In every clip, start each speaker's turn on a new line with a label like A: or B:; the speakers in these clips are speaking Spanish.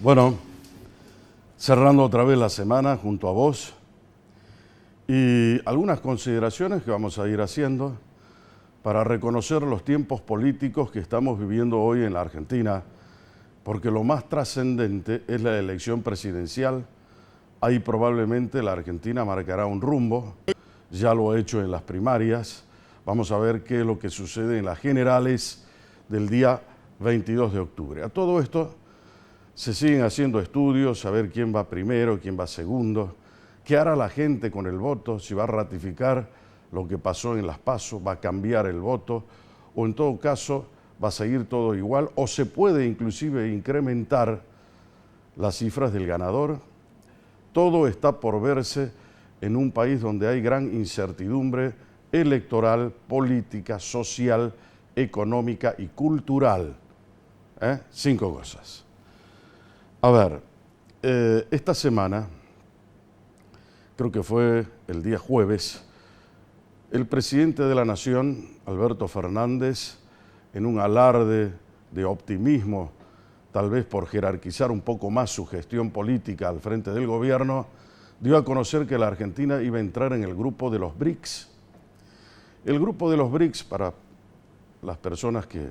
A: Bueno, cerrando otra vez la semana junto a vos y algunas consideraciones que vamos a ir haciendo para reconocer los tiempos políticos que estamos viviendo hoy en la Argentina, porque lo más trascendente es la elección presidencial. Ahí probablemente la Argentina marcará un rumbo, ya lo ha hecho en las primarias. Vamos a ver qué es lo que sucede en las generales del día 22 de octubre. A todo esto se siguen haciendo estudios, a ver quién va primero, quién va segundo, qué hará la gente con el voto, si va a ratificar lo que pasó en las PASO, va a cambiar el voto, o en todo caso va a seguir todo igual, o se puede inclusive incrementar las cifras del ganador. Todo está por verse en un país donde hay gran incertidumbre electoral, política, social, económica y cultural. 5 cosas. A ver, esta semana, creo que fue el día jueves, el presidente de la Nación, Alberto Fernández, en un alarde de optimismo, tal vez por jerarquizar un poco más su gestión política al frente del gobierno, dio a conocer que la Argentina iba a entrar en el grupo de los BRICS. El grupo de los BRICS, para las personas que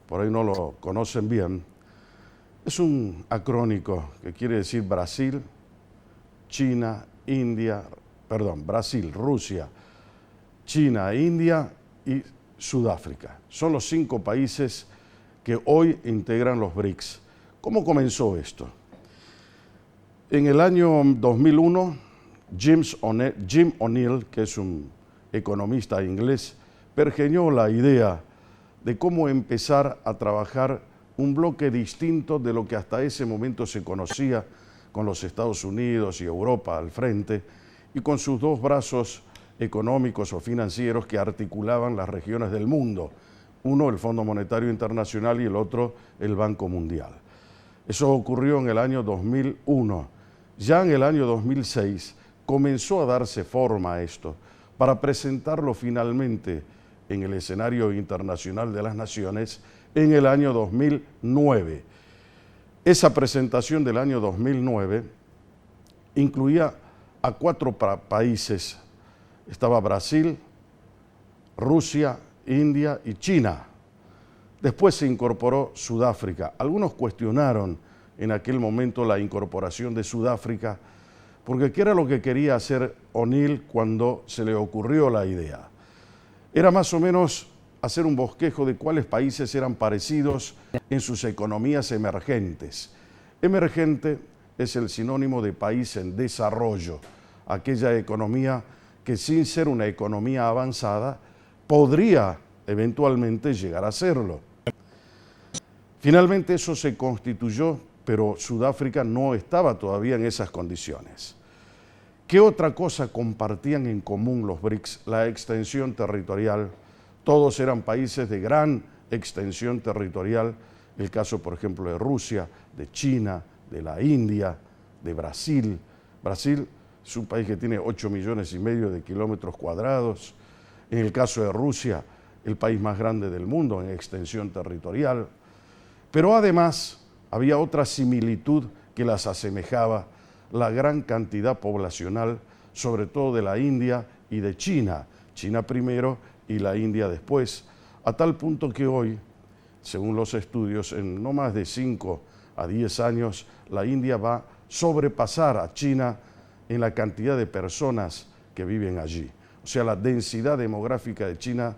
A: por ahí no lo conocen bien, es un acrónico que quiere decir Brasil, Rusia, China, India y Sudáfrica. Son los 5 países que hoy integran los BRICS. ¿Cómo comenzó esto? En el año 2001, Jim O'Neill, que es un economista inglés, pergeñó la idea de cómo empezar a trabajar un bloque distinto de lo que hasta ese momento se conocía, con los Estados Unidos y Europa al frente, y con sus 2 brazos económicos o financieros que articulaban las regiones del mundo, uno el Fondo Monetario Internacional y el otro el Banco Mundial. Eso ocurrió en el año 2001. Ya en el año 2006 comenzó a darse forma a esto para presentarlo finalmente en el escenario internacional de las naciones en el año 2009. Esa presentación del año 2009 incluía a 4 países. Estaba Brasil, Rusia, India y China. Después se incorporó Sudáfrica. Algunos cuestionaron en aquel momento la incorporación de Sudáfrica, porque ¿qué era lo que quería hacer O'Neill cuando se le ocurrió la idea? Era más o menos hacer un bosquejo de cuáles países eran parecidos en sus economías emergentes. Emergente es el sinónimo de país en desarrollo, aquella economía que sin ser una economía avanzada podría eventualmente llegar a serlo. Finalmente eso se constituyó, pero Sudáfrica no estaba todavía en esas condiciones. ¿Qué otra cosa compartían en común los BRICS? La extensión territorial. Todos eran países de gran extensión territorial. El caso, por ejemplo, de Rusia, de China, de la India, de Brasil. Brasil es un país que tiene 8,5 millones de kilómetros cuadrados. En el caso de Rusia, el país más grande del mundo en extensión territorial. Pero además había otra similitud que las asemejaba: la gran cantidad poblacional, sobre todo de la India y de China. China primero y la India después, a tal punto que hoy, según los estudios, en no más de 5 a 10 años, la India va a sobrepasar a China en la cantidad de personas que viven allí. O sea, la densidad demográfica de China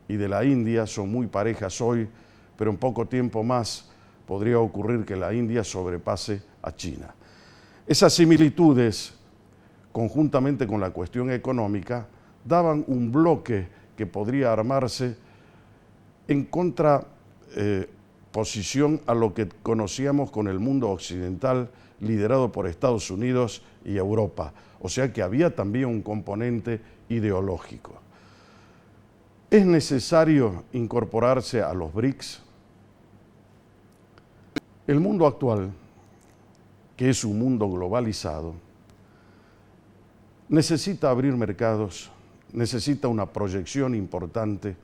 A: y de la India son muy parejas hoy, pero en poco tiempo más podría ocurrir que la India sobrepase a China. Esas similitudes, conjuntamente con la cuestión económica, daban un bloque que podría armarse en contraposición a lo que conocíamos con el mundo occidental liderado por Estados Unidos y Europa. O sea que había también un componente ideológico. ¿Es necesario incorporarse a los BRICS? El mundo actual, que es un mundo globalizado, necesita abrir mercados, necesita una proyección importante.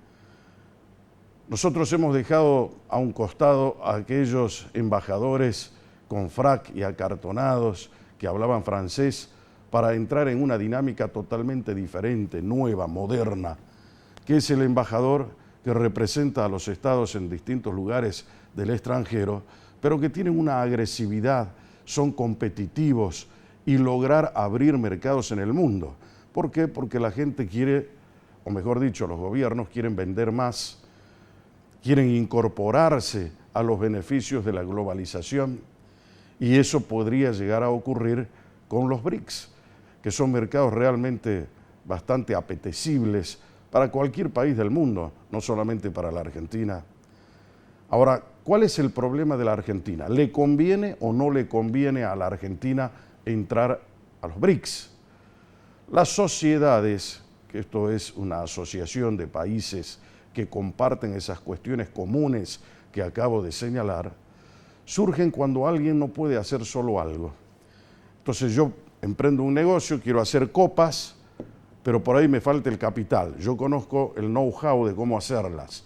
A: Nosotros hemos dejado a un costado a aquellos embajadores con frac y acartonados, que hablaban francés, para entrar en una dinámica totalmente diferente, nueva, moderna, que es el embajador que representa a los estados en distintos lugares del extranjero, pero que tienen una agresividad, son competitivos y lograr abrir mercados en el mundo. ¿Por qué? Porque la gente quiere, o mejor dicho, los gobiernos quieren vender más, quieren incorporarse a los beneficios de la globalización, y eso podría llegar a ocurrir con los BRICS, que son mercados realmente bastante apetecibles para cualquier país del mundo, no solamente para la Argentina. Ahora, ¿cuál es el problema de la Argentina? ¿Le conviene o no le conviene a la Argentina entrar a los BRICS? Las sociedades, que esto es una asociación de países que comparten esas cuestiones comunes que acabo de señalar, surgen cuando alguien no puede hacer solo algo. Entonces yo emprendo un negocio, quiero hacer copas, pero por ahí me falta el capital. Yo conozco el know-how de cómo hacerlas.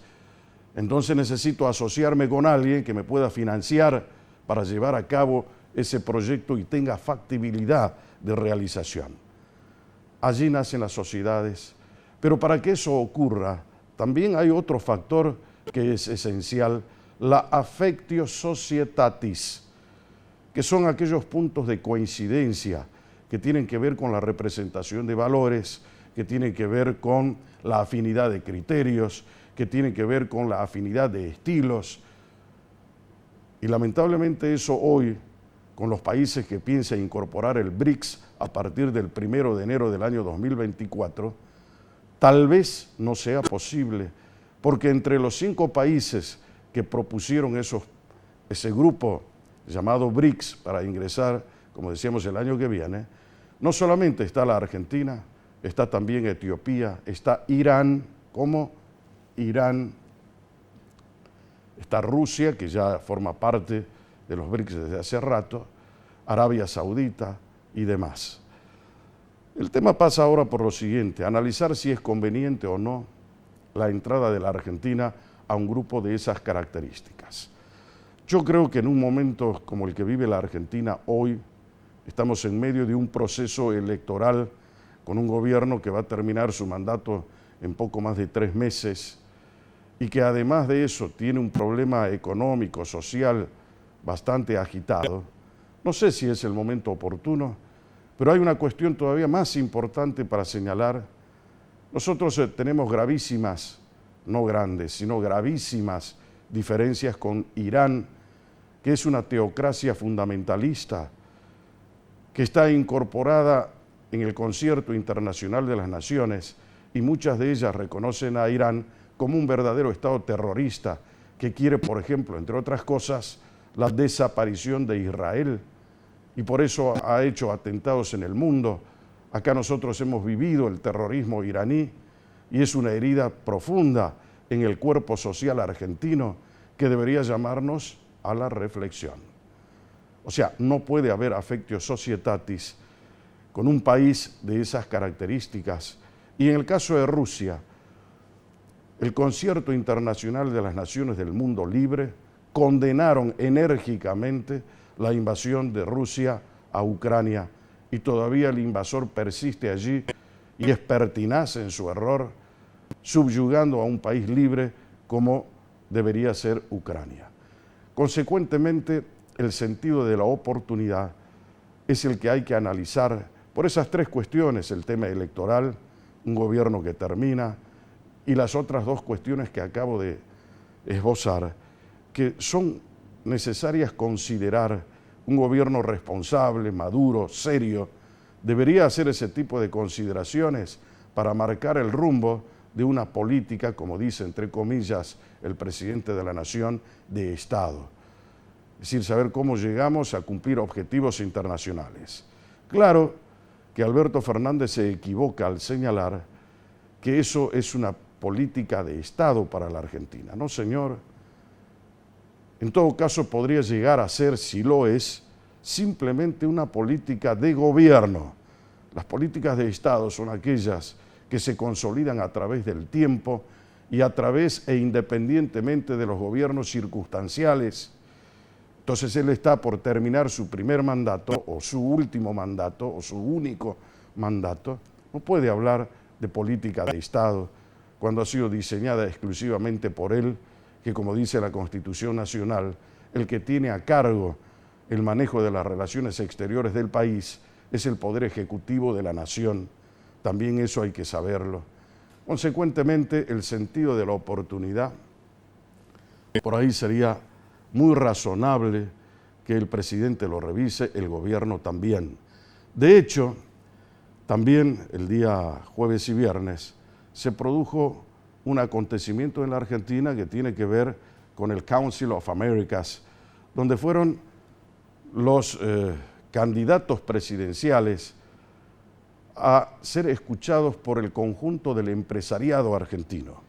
A: Entonces necesito asociarme con alguien que me pueda financiar para llevar a cabo ese proyecto y tenga factibilidad de realización. Allí nacen las sociedades. Pero para que eso ocurra, también hay otro factor que es esencial, la affectio societatis, que son aquellos puntos de coincidencia que tienen que ver con la representación de valores, que tienen que ver con la afinidad de criterios, que tienen que ver con la afinidad de estilos. Y lamentablemente eso hoy, con los países que piensan incorporar el BRICS a partir del 1 de enero del año 2024, tal vez no sea posible, porque entre los 5 países que propusieron ese grupo llamado BRICS para ingresar, como decíamos, el año que viene, no solamente está la Argentina, está también Etiopía, está Irán, como Irán, está Rusia, que ya forma parte de los BRICS desde hace rato, Arabia Saudita y demás. El tema pasa ahora por lo siguiente, analizar si es conveniente o no la entrada de la Argentina a un grupo de esas características. Yo creo que en un momento como el que vive la Argentina hoy, estamos en medio de un proceso electoral con un gobierno que va a terminar su mandato en poco más de 3 meses y que además de eso tiene un problema económico, social bastante agitado. No sé si es el momento oportuno, pero hay una cuestión todavía más importante para señalar. Nosotros tenemos gravísimas, no grandes, sino gravísimas diferencias con Irán, que es una teocracia fundamentalista, que está incorporada en el Concierto Internacional de las Naciones, y muchas de ellas reconocen a Irán como un verdadero Estado terrorista que quiere, por ejemplo, entre otras cosas, la desaparición de Israel, y por eso ha hecho atentados en el mundo. Acá nosotros hemos vivido el terrorismo iraní y es una herida profunda en el cuerpo social argentino que debería llamarnos a la reflexión. O sea, no puede haber affectio societatis con un país de esas características. Y en el caso de Rusia, el Concierto Internacional de las Naciones del Mundo Libre condenaron enérgicamente la invasión de Rusia a Ucrania, y todavía el invasor persiste allí y es pertinaz en su error, subyugando a un país libre como debería ser Ucrania. Consecuentemente, el sentido de la oportunidad es el que hay que analizar por esas 3 cuestiones: el tema electoral, un gobierno que termina, y las otras 2 cuestiones que acabo de esbozar, que son necesarias considerar. Un gobierno responsable, maduro, serio, debería hacer ese tipo de consideraciones para marcar el rumbo de una política, como dice entre comillas el presidente de la Nación, de Estado. Es decir, saber cómo llegamos a cumplir objetivos internacionales. Claro que Alberto Fernández se equivoca al señalar que eso es una política de Estado para la Argentina. No, señor. En todo caso, podría llegar a ser, si lo es, simplemente una política de gobierno. Las políticas de Estado son aquellas que se consolidan a través del tiempo y a través e independientemente de los gobiernos circunstanciales Entonces él está por terminar su primer mandato, o su último mandato, o su único mandato. No puede hablar de política de Estado cuando ha sido diseñada exclusivamente por él, que como dice la Constitución Nacional, el que tiene a cargo el manejo de las relaciones exteriores del país es el Poder Ejecutivo de la Nación. También eso hay que saberlo. Consecuentemente, el sentido de la oportunidad, por ahí sería muy razonable que el presidente lo revise, el gobierno también. De hecho, también el día jueves y viernes se produjo un acontecimiento en la Argentina que tiene que ver con el Council of Americas, donde fueron los candidatos presidenciales a ser escuchados por el conjunto del empresariado argentino.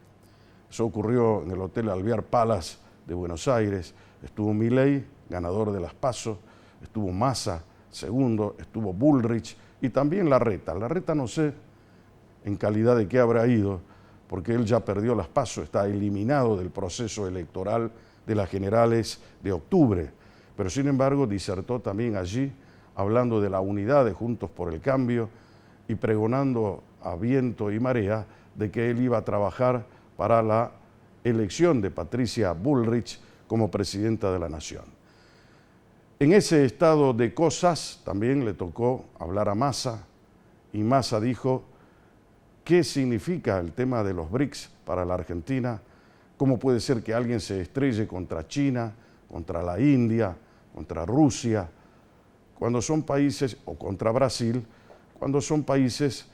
A: Eso ocurrió en el Hotel Alvear Palace de Buenos Aires. Estuvo Milei, ganador de las PASO, estuvo Massa, segundo, estuvo Bullrich y también Larreta. Larreta no sé en calidad de qué habrá ido, porque él ya perdió las PASO, está eliminado del proceso electoral de las generales de octubre. Pero sin embargo disertó también allí, hablando de la unidad de Juntos por el Cambio y pregonando a viento y marea de que él iba a trabajar para la elección de Patricia Bullrich como presidenta de la Nación. En ese estado de cosas también le tocó hablar a Massa, y Massa dijo qué significa el tema de los BRICS para la Argentina, cómo puede ser que alguien se estrelle contra China, contra la India, contra Rusia, cuando son países, o contra Brasil, cuando son países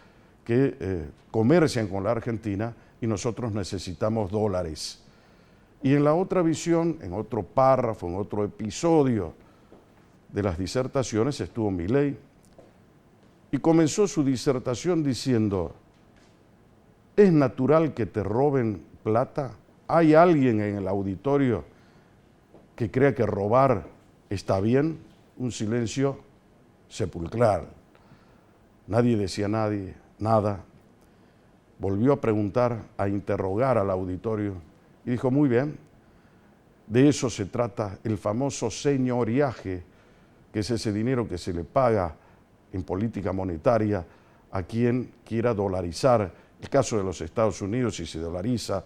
A: que comercian con la Argentina y nosotros necesitamos dólares. Y en la otra visión, en otro párrafo, en otro episodio de las disertaciones estuvo Milei y comenzó su disertación diciendo: ¿es natural que te roben plata? ¿Hay alguien en el auditorio que crea que robar está bien? Un silencio sepulcral. Nadie decía nada. Volvió a preguntar, a interrogar al auditorio y dijo: muy bien, de eso se trata el famoso señoriaje, que es ese dinero que se le paga en política monetaria a quien quiera dolarizar. El caso de los Estados Unidos, si se dolariza,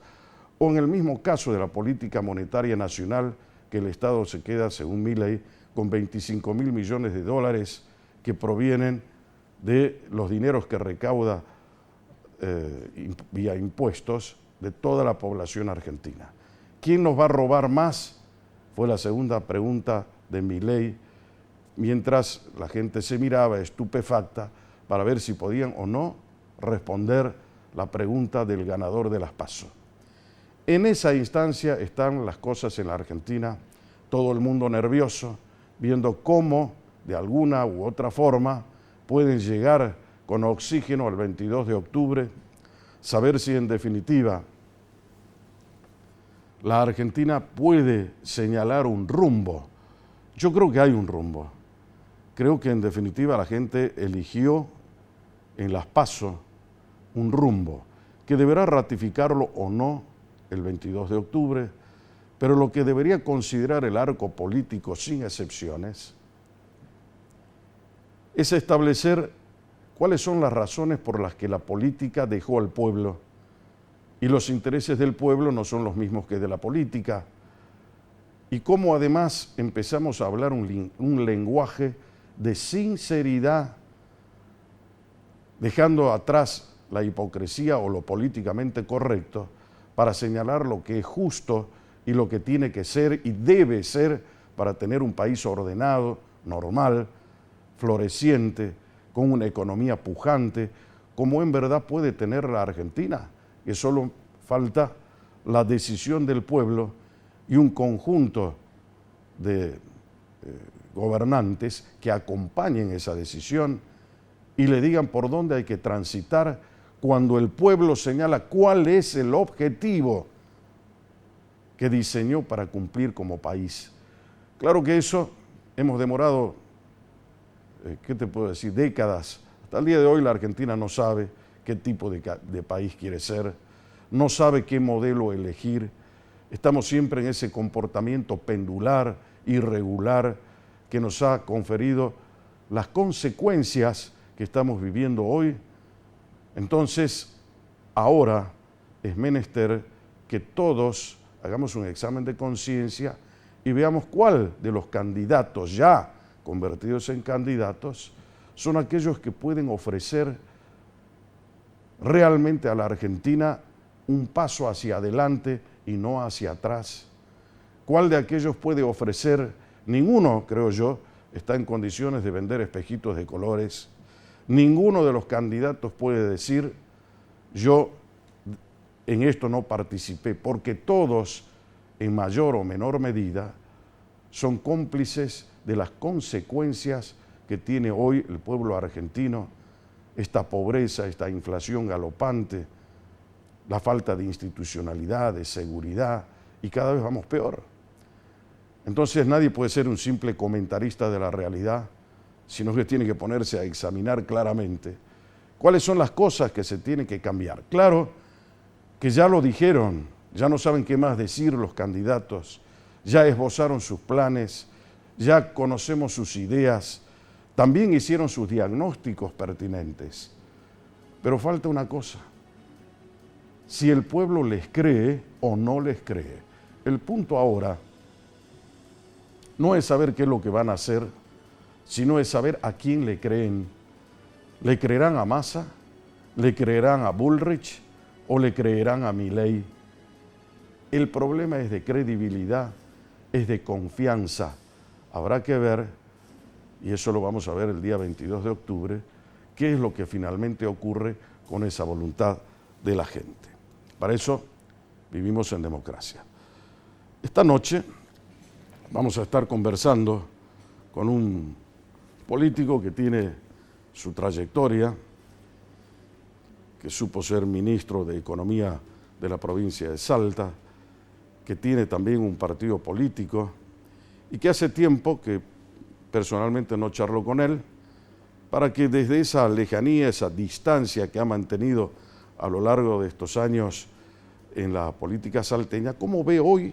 A: o en el mismo caso de la política monetaria nacional, que el Estado se queda, según Milei, con 25 mil millones de dólares que provienen de los dineros que recauda vía impuestos de toda la población argentina. ¿Quién nos va a robar más? Fue la segunda pregunta de Milei, mientras la gente se miraba estupefacta para ver si podían o no responder la pregunta del ganador de las PASO. En esa instancia están las cosas en la Argentina, todo el mundo nervioso, viendo cómo, de alguna u otra forma, pueden llegar con oxígeno al 22 de octubre, saber si en definitiva la Argentina puede señalar un rumbo. Yo creo que hay un rumbo. Creo que en definitiva la gente eligió en las PASO un rumbo, que deberá ratificarlo o no el 22 de octubre, pero lo que debería considerar el arco político sin excepciones es establecer cuáles son las razones por las que la política dejó al pueblo y los intereses del pueblo no son los mismos que de la política, y cómo además empezamos a hablar un lenguaje de sinceridad, dejando atrás la hipocresía o lo políticamente correcto para señalar lo que es justo y lo que tiene que ser y debe ser para tener un país ordenado, normal, floreciente, con una economía pujante, como en verdad puede tener la Argentina, que solo falta la decisión del pueblo y un conjunto de gobernantes que acompañen esa decisión y le digan por dónde hay que transitar cuando el pueblo señala cuál es el objetivo que diseñó para cumplir como país. Claro que eso hemos demorado, ¿qué te puedo decir?, décadas. Hasta el día de hoy la Argentina no sabe qué tipo de país quiere ser, no sabe qué modelo elegir. Estamos siempre en ese comportamiento pendular irregular que nos ha conferido las consecuencias que estamos viviendo hoy. Entonces, ahora es menester que todos hagamos un examen de conciencia y veamos cuál de los candidatos ya convertidos en candidatos son aquellos que pueden ofrecer realmente a la Argentina un paso hacia adelante y no hacia atrás. ¿Cuál de aquellos puede ofrecer? Ninguno, creo yo, está en condiciones de vender espejitos de colores. Ninguno de los candidatos puede decir, yo en esto no participé, porque todos, en mayor o menor medida, son cómplices de las consecuencias que tiene hoy el pueblo argentino, esta pobreza, esta inflación galopante, la falta de institucionalidad, de seguridad, y cada vez vamos peor. Entonces nadie puede ser un simple comentarista de la realidad, sino que tiene que ponerse a examinar claramente cuáles son las cosas que se tienen que cambiar. Claro que ya lo dijeron, ya no saben qué más decir los candidatos, ya esbozaron sus planes, ya conocemos sus ideas, también hicieron sus diagnósticos pertinentes. Pero falta una cosa, si el pueblo les cree o no les cree. El punto ahora no es saber qué es lo que van a hacer, sino es saber a quién le creen. ¿Le creerán a Massa? ¿Le creerán a Bullrich? ¿O le creerán a Milei? El problema es de credibilidad, es de confianza. Habrá que ver, y eso lo vamos a ver el día 22 de octubre, qué es lo que finalmente ocurre con esa voluntad de la gente. Para eso vivimos en democracia. Esta noche vamos a estar conversando con un político que tiene su trayectoria, que supo ser ministro de Economía de la provincia de Salta, que tiene también un partido político y que hace tiempo que personalmente no charlo con él, para que desde esa lejanía, esa distancia que ha mantenido a lo largo de estos años en la política salteña, cómo ve hoy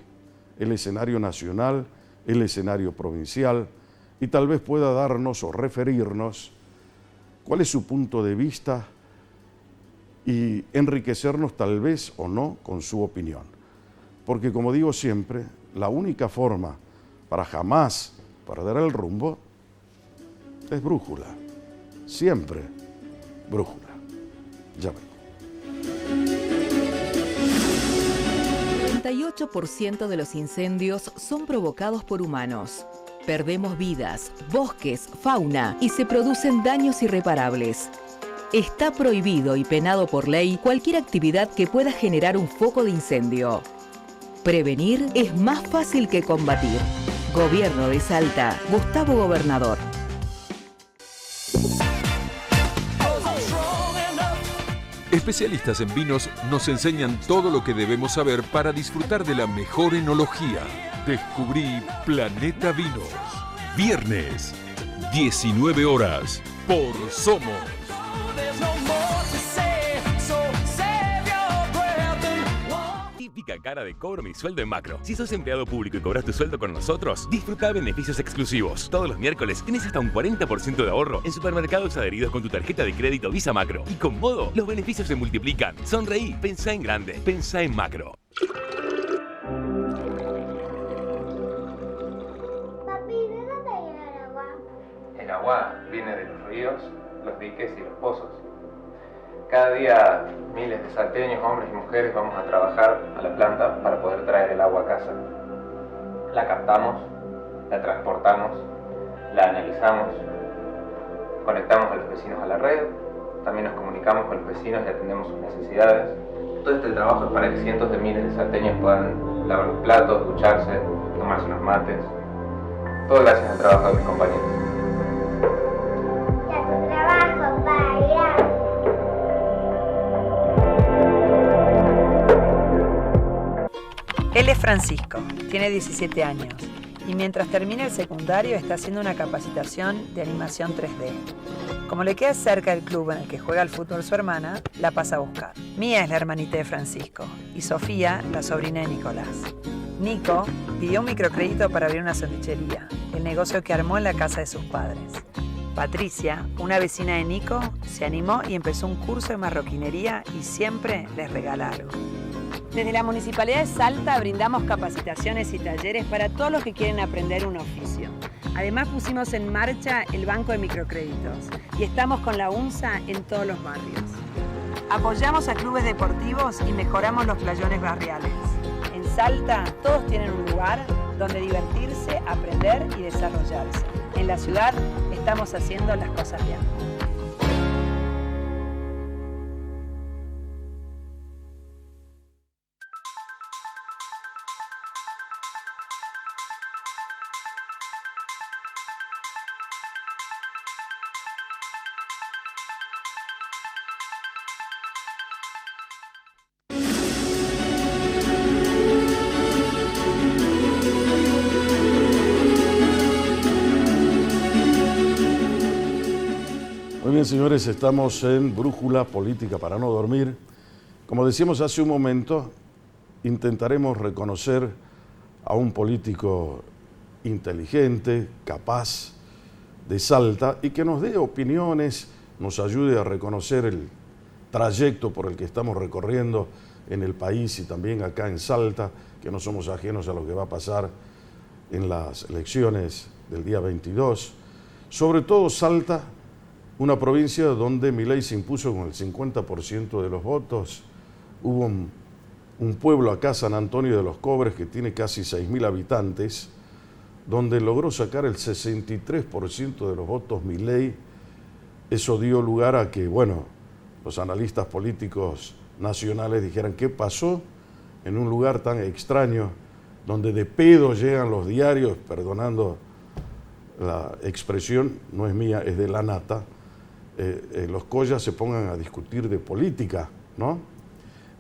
A: el escenario nacional, el escenario provincial, y tal vez pueda darnos o referirnos cuál es su punto de vista y enriquecernos tal vez o no con su opinión. Porque como digo siempre, la única forma para jamás perder el rumbo es brújula, siempre brújula. Ya vengo.
B: 98% de los incendios son provocados por humanos. Perdemos vidas, bosques, fauna y se producen daños irreparables. Está prohibido y penado por ley cualquier actividad que pueda generar un foco de incendio. Prevenir es más fácil que combatir. Gobierno de Salta, Gustavo Gobernador.
C: Especialistas en vinos nos enseñan todo lo que debemos saber para disfrutar de la mejor enología. Descubrí Planeta Vinos. Viernes, 19 horas, por Somos.
D: Típica cara de cobro mi sueldo en Macro. Si sos empleado público y cobras tu sueldo con nosotros, disfruta beneficios exclusivos. Todos los miércoles tienes hasta un 40% de ahorro en supermercados adheridos con tu tarjeta de crédito Visa Macro. Y con Modo, los beneficios se multiplican. Sonreí, pensá en grande, pensá en Macro.
E: Papi, ¿de dónde viene el agua?
F: El agua viene de los ríos, los diques y los pozos. Cada día miles de salteños, hombres y mujeres, vamos a trabajar a la planta para poder traer el agua a casa. La captamos, la transportamos, la analizamos, conectamos a los vecinos a la red, también nos comunicamos con los vecinos y atendemos sus necesidades. Todo este trabajo es para que cientos de miles de salteños puedan lavar los platos, ducharse, tomarse unos mates. Todo gracias al trabajo de mis compañeros.
E: Y a tu trabajo, para
G: Él es Francisco, tiene 17 años y mientras termina el secundario está haciendo una capacitación de animación 3D. Como le queda cerca el club en el que juega al fútbol su hermana, la pasa a buscar. Mía es la hermanita de Francisco y Sofía, la sobrina de Nicolás. Nico pidió un microcrédito para abrir una sandwichería, el negocio que armó en la casa de sus padres. Patricia, una vecina de Nico, se animó y empezó un curso de marroquinería y siempre les regala algo. Desde la Municipalidad de Salta brindamos capacitaciones y talleres para todos los que quieren aprender un oficio. Además pusimos en marcha el Banco de Microcréditos y estamos con la UNSA en todos los barrios. Apoyamos a clubes deportivos y mejoramos los playones barriales. En Salta todos tienen un lugar donde divertirse, aprender y desarrollarse. En la ciudad estamos haciendo las cosas bien.
A: Muy bien, señores, estamos en Brújula Política para no dormir. Como decíamos hace un momento, intentaremos reconocer a un político inteligente, capaz, de Salta, y que nos dé opiniones, nos ayude a reconocer el trayecto por el que estamos recorriendo en el país y también acá en Salta, que no somos ajenos a lo que va a pasar en las elecciones del día 22. Sobre todo Salta, una provincia donde Milei se impuso con el 50% de los votos. Hubo un pueblo acá, San Antonio de los Cobres, que tiene casi 6.000 habitantes, donde logró sacar el 63% de los votos Milei. Eso dio lugar a que, bueno, los analistas políticos nacionales dijeran qué pasó en un lugar tan extraño, donde de pedo llegan los diarios, perdonando la expresión, no es mía, es de la nata, los collas se pongan a discutir de política, ¿no?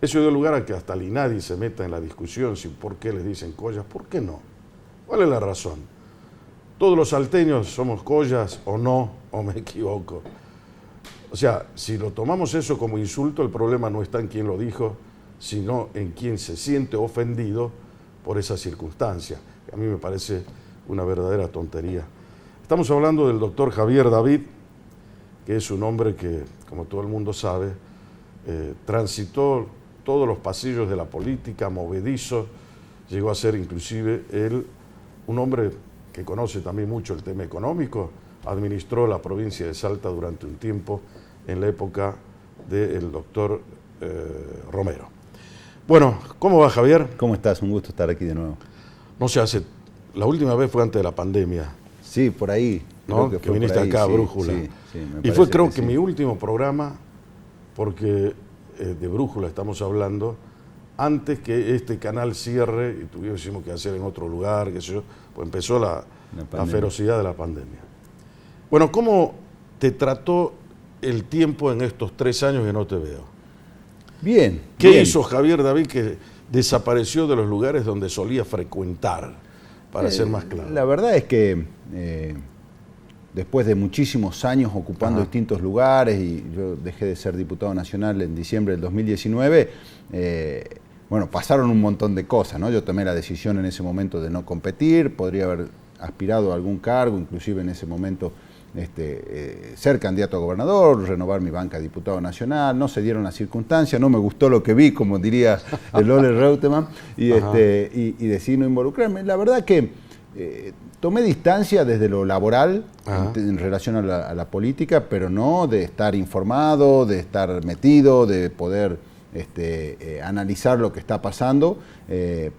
A: Eso dio lugar a que hasta el INADI se meta en la discusión, si por qué les dicen collas, ¿por qué no? ¿Cuál es la razón? ¿Todos los salteños somos collas o no, o me equivoco? O sea, si lo tomamos eso como insulto, el problema no está en quién lo dijo, sino en quien se siente ofendido por esa circunstancia. A mí me parece una verdadera tontería. Estamos hablando del doctor Javier David, que es un hombre que, como todo el mundo sabe, transitó todos los pasillos de la política, movedizo, llegó a ser inclusive él un hombre que conoce también mucho el tema económico, administró la provincia de Salta durante un tiempo en la época del doctor Romero. Bueno, ¿cómo va, Javier?
H: ¿Cómo estás? Un gusto estar aquí de nuevo.
A: No sé, la última vez fue antes de la pandemia.
H: Sí, por ahí.
A: ¿No? Que viniste acá a Brújula.
H: Sí,
A: y fue creo que mi último programa, porque de Brújula estamos hablando, antes que este canal cierre y tuviésemos que hacer en otro lugar, qué sé yo, pues empezó la ferocidad de la pandemia. Bueno, ¿cómo te trató el tiempo en estos 3 años que no te veo?
H: Bien.
A: ¿Qué hizo Javier David que desapareció de los lugares donde solía frecuentar, para ser más claro?
H: La verdad es que después de muchísimos años ocupando distintos lugares, y yo dejé de ser diputado nacional en diciembre del 2019, bueno, pasaron un montón de cosas, ¿no? Yo tomé la decisión en ese momento de no competir, podría haber aspirado a algún cargo, inclusive en ese momento ser candidato a gobernador, renovar mi banca de diputado nacional. No se dieron las circunstancias, no me gustó lo que vi, como diría el Ole Reutemann, y decidí no involucrarme. La verdad que tomé distancia desde lo laboral en relación a la política, pero no de estar informado, de estar metido, de poder analizar lo que está pasando,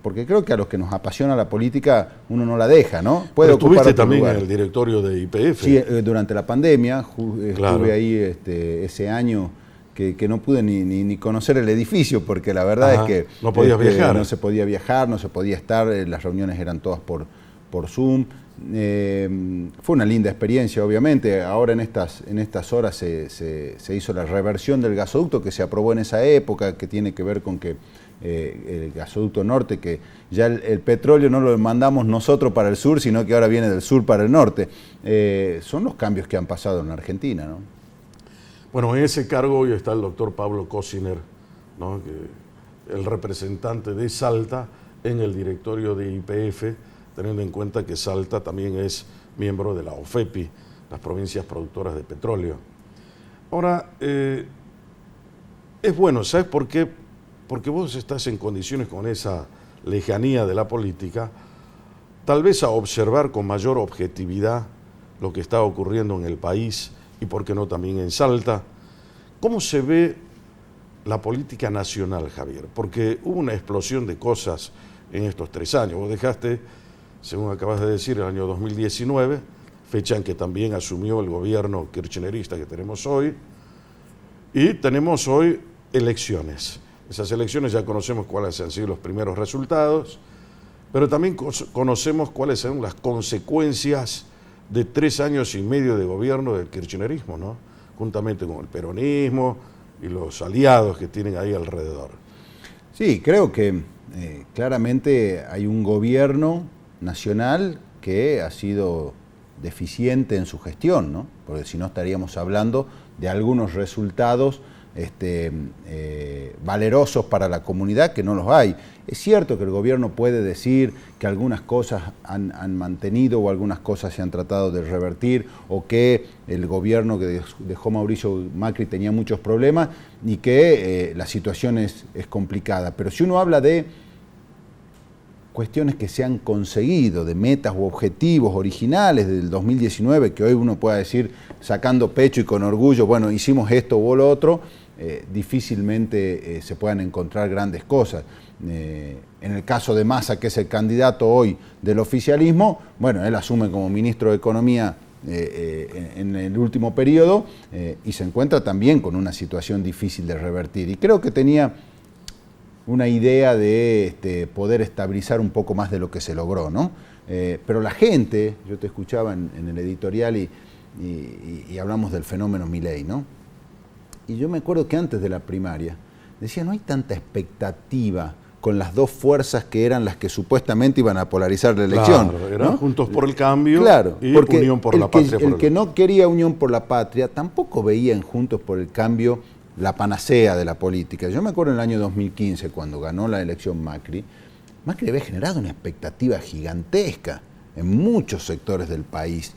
H: porque creo que a los que nos apasiona la política uno no la deja, ¿no?
A: Pero estuviste también en el directorio de YPF.
H: Sí, durante la pandemia estuve ahí ese año que no pude ni conocer el edificio, porque la verdad es que
A: no podías viajar.
H: No se podía viajar, no se podía estar, las reuniones eran todas por Zoom. Fue una linda experiencia, obviamente. Ahora en estas horas se hizo la reversión del gasoducto que se aprobó en esa época, que tiene que ver con que el gasoducto norte, que ya el petróleo no lo mandamos nosotros para el sur, sino que ahora viene del sur para el norte. Son los cambios que han pasado en la Argentina, ¿no?
A: Bueno, en ese cargo hoy está el doctor Pablo Cosiner, ¿no? El representante de Salta en el directorio de YPF, teniendo en cuenta que Salta también es miembro de la OFEPI, las provincias productoras de petróleo. Ahora, es bueno, ¿sabes por qué? Porque vos estás en condiciones, con esa lejanía de la política, tal vez a observar con mayor objetividad lo que está ocurriendo en el país y por qué no también en Salta. ¿Cómo se ve la política nacional, Javier? Porque hubo una explosión de cosas en estos 3 años. Vos dejaste, según acabas de decir, el año 2019, fecha en que también asumió el gobierno kirchnerista que tenemos hoy, y tenemos hoy elecciones. Esas elecciones ya conocemos cuáles han sido los primeros resultados, pero también conocemos cuáles son las consecuencias de 3 años y medio de gobierno del kirchnerismo, ¿no? Juntamente con el peronismo y los aliados que tienen ahí alrededor.
H: Sí, creo que claramente hay un gobierno nacional que ha sido deficiente en su gestión, ¿no? Porque si no estaríamos hablando de algunos resultados valerosos para la comunidad, que no los hay. Es cierto que el gobierno puede decir que algunas cosas han mantenido o algunas cosas se han tratado de revertir, o que el gobierno que dejó Mauricio Macri tenía muchos problemas y que la situación es complicada. Pero si uno habla de cuestiones que se han conseguido, de metas u objetivos originales del 2019, que hoy uno pueda decir sacando pecho y con orgullo, bueno, hicimos esto o lo otro, difícilmente se puedan encontrar grandes cosas. En el caso de Massa, que es el candidato hoy del oficialismo, bueno, él asume como ministro de Economía en el último periodo y se encuentra también con una situación difícil de revertir. Y creo que tenía una idea de poder estabilizar un poco más de lo que se logró, ¿no? Pero la gente, yo te escuchaba en el editorial y hablamos del fenómeno Milei, ¿no? Y yo me acuerdo que antes de la primaria decía, no hay tanta expectativa con las dos fuerzas que eran las que supuestamente iban a polarizar la elección.
A: Claro, eran, ¿no? Juntos por el Cambio,
H: claro,
A: y Unión por la Patria.
H: El que no quería Unión por la Patria tampoco veía en Juntos por el Cambio la panacea de la política. Yo me acuerdo en el año 2015, cuando ganó la elección Macri había generado una expectativa gigantesca en muchos sectores del país.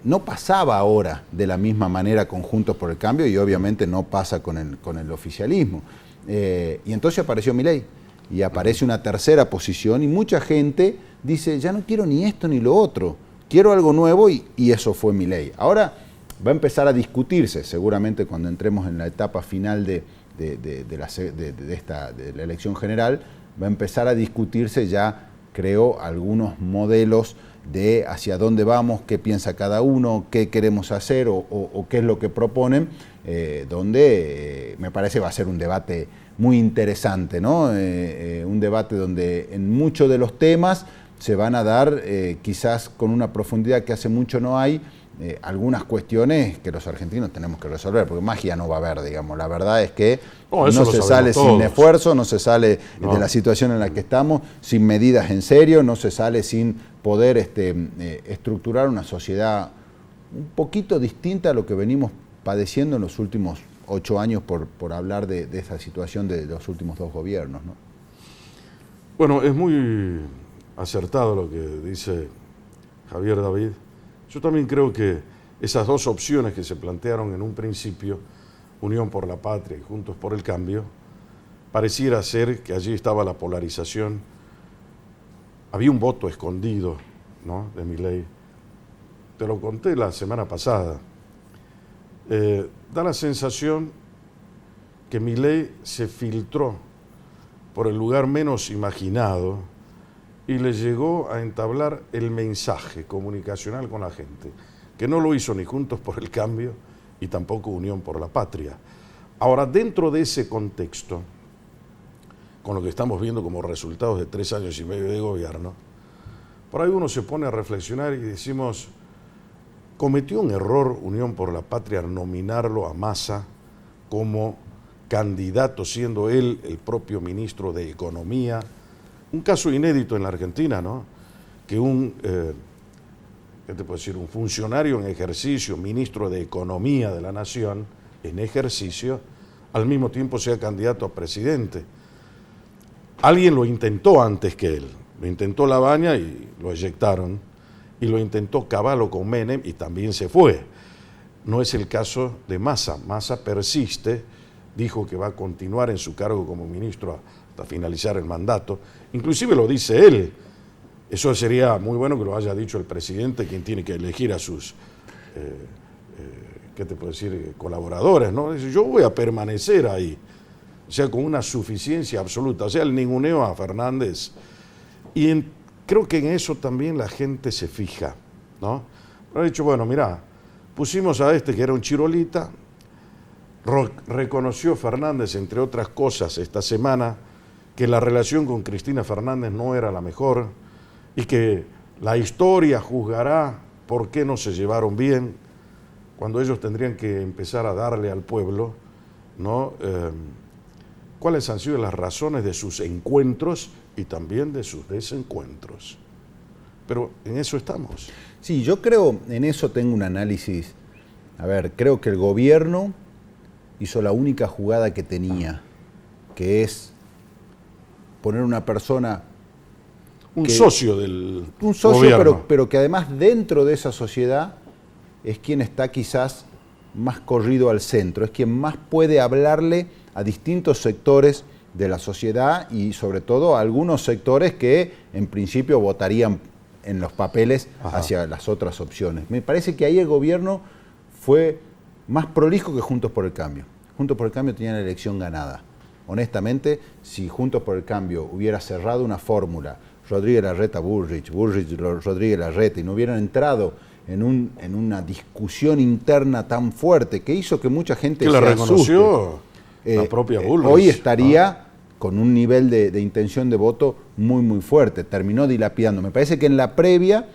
H: No pasaba ahora de la misma manera con Juntos por el Cambio, y obviamente no pasa con el oficialismo. Y entonces apareció Milei, y aparece una tercera posición, y mucha gente dice, ya no quiero ni esto ni lo otro, quiero algo nuevo, y eso fue Milei. Ahora va a empezar a discutirse, seguramente cuando entremos en la etapa final de la elección general, va a empezar a discutirse ya, creo, algunos modelos de hacia dónde vamos, qué piensa cada uno, qué queremos hacer o qué es lo que proponen, donde me parece va a ser un debate muy interesante, ¿no? Un debate donde en muchos de los temas se van a dar, quizás con una profundidad que hace mucho no hay, algunas cuestiones que los argentinos tenemos que resolver, porque magia no va a haber, digamos. La verdad es que no se sale sin esfuerzo, no se sale de la situación en la que estamos, sin medidas en serio, no se sale sin poder estructurar una sociedad un poquito distinta a lo que venimos padeciendo en los últimos 8 años, por hablar de esa situación de los últimos 2 gobiernos, ¿no?
A: Bueno, es muy acertado lo que dice Javier David. Yo también creo que esas dos opciones que se plantearon en un principio, Unión por la Patria y Juntos por el Cambio, pareciera ser que allí estaba la polarización. Había un voto escondido, ¿no?, de Milei. Te lo conté la semana pasada. Da la sensación que Milei se filtró por el lugar menos imaginado y le llegó a entablar el mensaje comunicacional con la gente, que no lo hizo ni Juntos por el Cambio y tampoco Unión por la Patria. Ahora, dentro de ese contexto, con lo que estamos viendo como resultados de 3 años y medio de gobierno, por ahí uno se pone a reflexionar y decimos, ¿cometió un error Unión por la Patria al nominarlo a Massa como candidato, siendo él el propio ministro de Economía? Un caso inédito en la Argentina, ¿no? Que ¿qué te puedo decir? Un funcionario en ejercicio, ministro de Economía de la Nación, en ejercicio, al mismo tiempo sea candidato a presidente. Alguien lo intentó antes que él. Lo intentó Lavagna y lo eyectaron. Y lo intentó Cavallo con Menem y también se fue. No es el caso de Massa. Massa persiste, dijo que va a continuar en su cargo como ministro hasta finalizar el mandato. Inclusive lo dice él. Eso sería muy bueno que lo haya dicho el presidente, quien tiene que elegir a sus, ¿qué te puedo decir?, colaboradores, ¿no? Dice, yo voy a permanecer ahí, o sea, con una suficiencia absoluta, o sea, el ninguneo a Fernández. Y creo que en eso también la gente se fija, ¿no? Ha dicho, bueno, mira, pusimos a este que era un chirolita, reconoció Fernández, entre otras cosas, esta semana, que la relación con Cristina Fernández no era la mejor y que la historia juzgará por qué no se llevaron bien, cuando ellos tendrían que empezar a darle al pueblo, ¿no? ¿Cuáles han sido las razones de sus encuentros y también de sus desencuentros? Pero en eso estamos.
H: Sí, yo creo, en eso tengo un análisis. A ver, creo que el gobierno hizo la única jugada que tenía, que es poner una persona...
A: Un socio del
H: un socio,
A: gobierno.
H: pero que además dentro de esa sociedad es quien está quizás más corrido al centro, es quien más puede hablarle a distintos sectores de la sociedad y sobre todo a algunos sectores que en principio votarían en los papeles hacia las otras opciones. Me parece que ahí el gobierno fue más prolijo que Juntos por el Cambio. Juntos por el Cambio tenía la elección ganada. Honestamente, si Juntos por el Cambio hubiera cerrado una fórmula, Rodríguez Larreta-Bullrich, Bullrich-Rodríguez Larreta, y no hubieran entrado en una discusión interna tan fuerte que hizo que mucha gente
A: que
H: se
A: la reconoció
H: asuste.
A: La propia Bullrich.
H: Hoy estaría con un nivel de intención de voto muy, muy fuerte. Terminó dilapidando. Me parece que en la previa,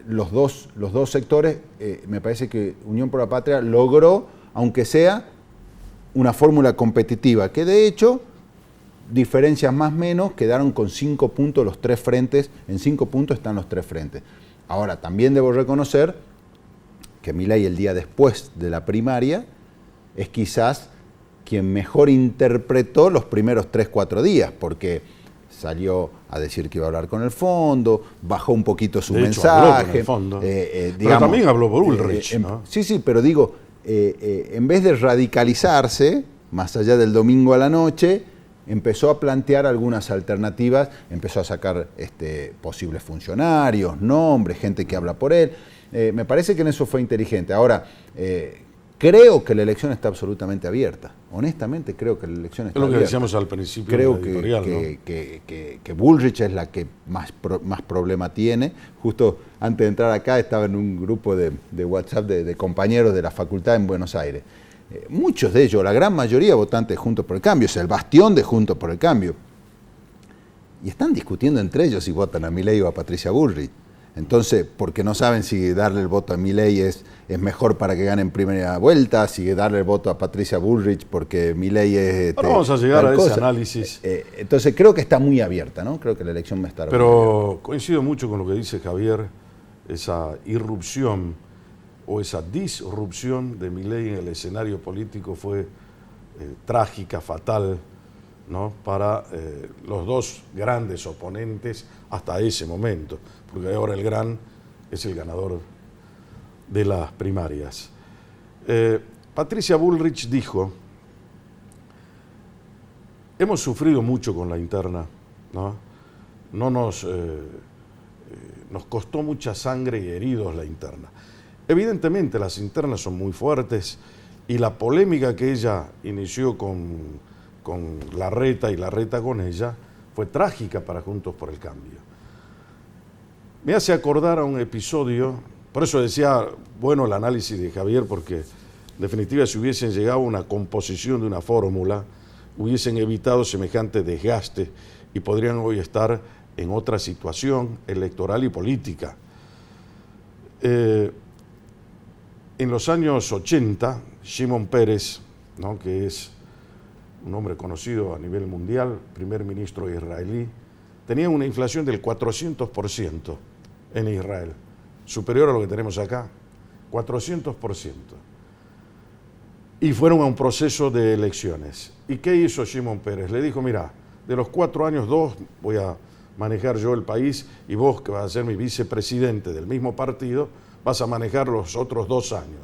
H: los dos sectores, me parece que Unión por la Patria logró, aunque sea, una fórmula competitiva, que de hecho... diferencias más o menos, quedaron con 5 puntos los tres frentes, en 5 puntos están los tres frentes. Ahora, también debo reconocer que Milei el día después de la primaria es quizás quien mejor interpretó los primeros 3-4 días, porque salió a decir que iba a hablar con el fondo, bajó un poquito su mensaje.
A: Habló con el fondo. Pero también habló por Bullrich, ¿no?
H: Sí, pero digo, en vez de radicalizarse, más allá del domingo a la noche, empezó a plantear algunas alternativas, empezó a sacar posibles funcionarios, nombres, gente que habla por él. Me parece que en eso fue inteligente. Ahora, creo que la elección está absolutamente abierta. Honestamente, creo que la elección está abierta.
A: Es lo que decíamos al principio.
H: Creo
A: de la editorial,
H: que Bullrich es la que más problema tiene. Justo antes de entrar acá estaba en un grupo de WhatsApp de compañeros de la facultad en Buenos Aires. Muchos de ellos, la gran mayoría votantes de Juntos por el Cambio, es el bastión de Juntos por el Cambio. Y están discutiendo entre ellos si votan a Milei o a Patricia Bullrich. Entonces, porque no saben si darle el voto a Milei es mejor para que gane en primera vuelta, si darle el voto a Patricia Bullrich porque Milei es...
A: Ahora vamos a llegar a ese análisis.
H: Entonces, creo que está muy abierta, ¿no? Creo que la elección va a estar...
A: Pero coincido mucho con lo que dice Javier, esa irrupción o esa disrupción de Milei en el escenario político fue trágica, fatal, ¿no? Para los dos grandes oponentes hasta ese momento, porque ahora el gran es el ganador de las primarias. Patricia Bullrich dijo, hemos sufrido mucho con la interna, ¿no? Nos costó mucha sangre y heridos la interna. Evidentemente las internas son muy fuertes y la polémica que ella inició con Larreta y Larreta con ella fue trágica para Juntos por el Cambio. Me hace acordar a un episodio, por eso decía, bueno, el análisis de Javier, porque en definitiva si hubiesen llegado a una composición de una fórmula, hubiesen evitado semejante desgaste y podrían hoy estar en otra situación electoral y política. En los años 80, Shimon Peres, ¿no?, que es un hombre conocido a nivel mundial, primer ministro israelí, tenía una inflación del 400% en Israel, superior a lo que tenemos acá, 400%. Y fueron a un proceso de elecciones. ¿Y qué hizo Shimon Peres? Le dijo, mira, de los 4 años, 2 voy a manejar yo el país y vos, que vas a ser mi vicepresidente del mismo partido, vas a manejar los otros 2 años.